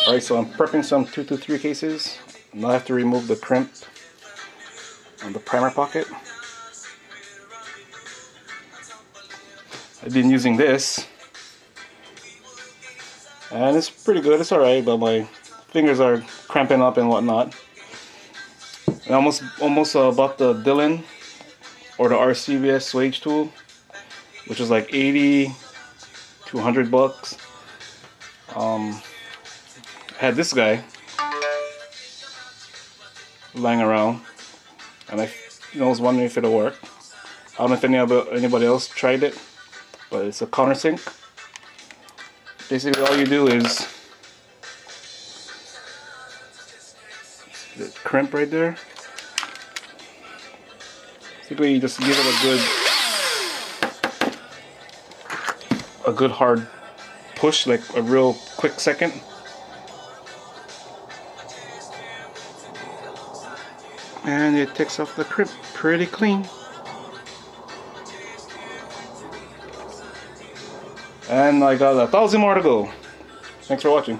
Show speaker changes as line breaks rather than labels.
Alright, so I'm prepping some 223 cases. Now I have to remove the crimp on the primer pocket. I've been using this, and it's pretty good. It's alright, but my fingers are cramping up and whatnot. I almost bought the Dylan or the RCVS swage tool, which is like 80 to 100 bucks. I had this guy lying around, and I was wondering if it'll work. I don't know if anybody else tried it, but it's a countersink. Basically, all you do is the crimp right there. Basically, you just give it a good hard push, like a real quick second. And it takes off the crimp pretty clean. And I got 1,000 more to go. Thanks for watching.